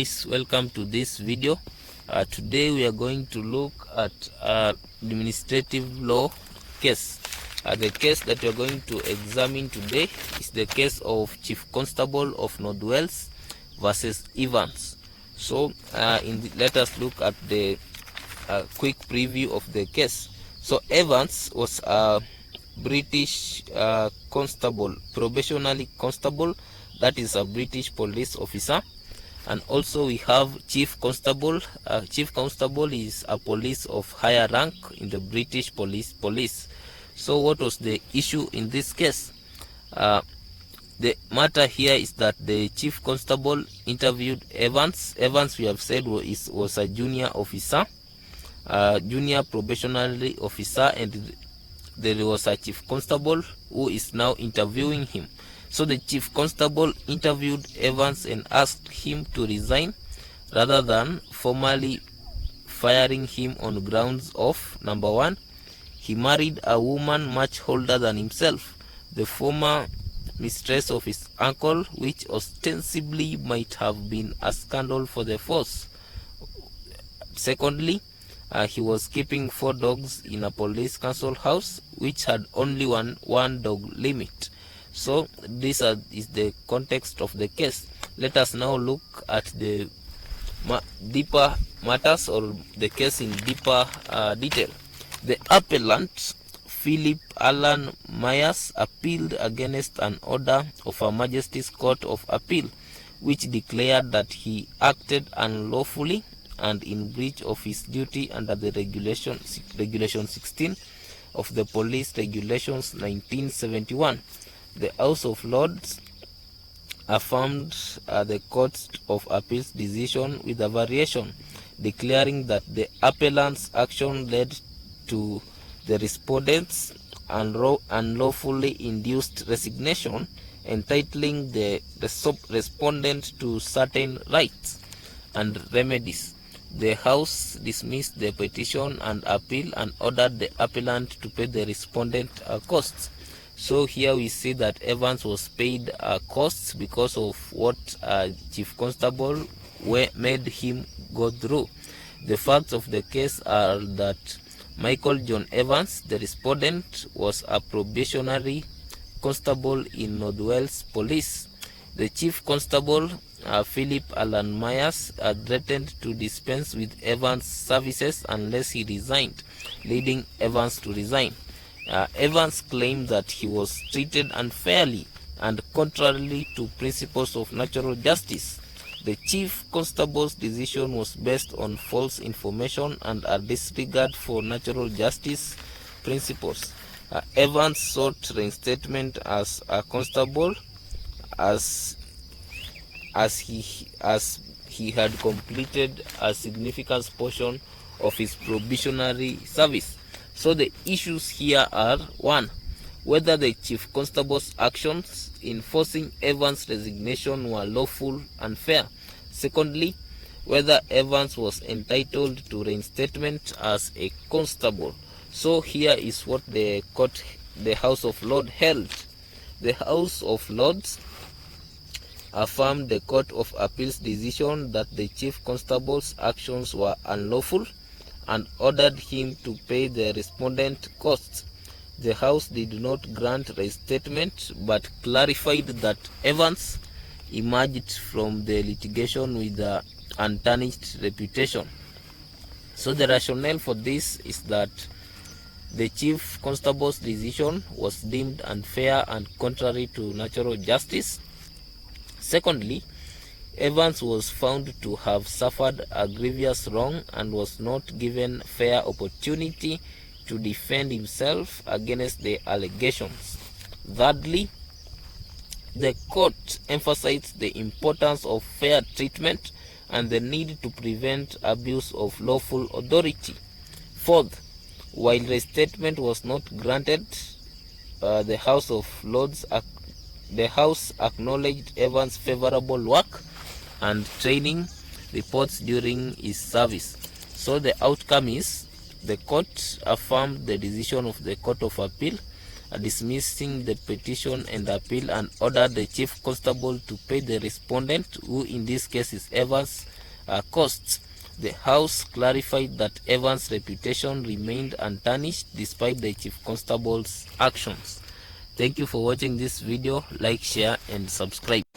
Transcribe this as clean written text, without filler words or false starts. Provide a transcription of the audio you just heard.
guys, welcome to this video. Today we are going to look at administrative law case. The case that we are going to examine today is the case of Chief Constable of North Wales versus Evans. So let us look at the quick preview of the case. So Evans was a British constable, probationary constable, that is a British police officer. And also we have Chief Constable. Chief Constable is a police of higher rank in the British police. So what was the issue in this case? The matter here is that the Chief Constable interviewed Evans. Evans, we have said, was a junior officer, junior probationary officer, and there was a Chief Constable who is now interviewing him. So the Chief Constable interviewed Evans and asked him to resign rather than formally firing him on grounds of, number one, he married a woman much older than himself, the former mistress of his uncle, which ostensibly might have been a scandal for the force. Secondly, he was keeping 4 dogs in a police council house which had only one dog limit. So this is the context of the case. Let us now look at the deeper matters, or the case in deeper detail. The appellant, Philip Alan Myers, appealed against an order of Her Majesty's Court of Appeal which declared that he acted unlawfully and in breach of his duty under the regulation 16 of the Police Regulations 1971. The House of Lords affirmed the Court of Appeal's decision with a variation, declaring that the appellant's action led to the respondent's unlawfully induced resignation, entitling the respondent to certain rights and remedies. The House dismissed the petition and appeal and ordered the appellant to pay the respondent costs. So here we see that Evans was paid costs because of what Chief Constable made him go through. The facts of the case are that Michael John Evans, the respondent, was a probationary constable in North Wales Police. The Chief Constable, Philip Alan Myers, threatened to dispense with Evans' services unless he resigned, leading Evans to resign. Evans claimed that he was treated unfairly and contrarily to principles of natural justice. The Chief Constable's decision was based on false information and a disregard for natural justice principles. Evans sought reinstatement as a constable as he had completed a significant portion of his probationary service. So the issues here are: 1, whether the Chief Constable's actions in forcing Evans' resignation were lawful and fair. Secondly, whether Evans was entitled to reinstatement as a constable. So here is what the House of Lords held. The House of Lords affirmed the Court of Appeal's decision that the Chief Constable's actions were unlawful and ordered him to pay the respondent costs. The House did not grant reinstatement but clarified that Evans emerged from the litigation with an untarnished reputation. So the rationale for this is that the Chief Constable's decision was deemed unfair and contrary to natural justice. Secondly, Evans was found to have suffered a grievous wrong and was not given fair opportunity to defend himself against the allegations. Thirdly, the court emphasized the importance of fair treatment and the need to prevent abuse of lawful authority. Fourth, while reinstatement was not granted, the House of Lords acknowledged Evans' favorable work and training reports during his service. So the outcome is the court affirmed the decision of the Court of Appeal dismissing the petition and appeal, and ordered the chief constable to pay the respondent, who in this case is Evans, costs. The House clarified that Evans' reputation remained untarnished despite the chief constable's actions. Thank you for watching this video. Like, share and subscribe.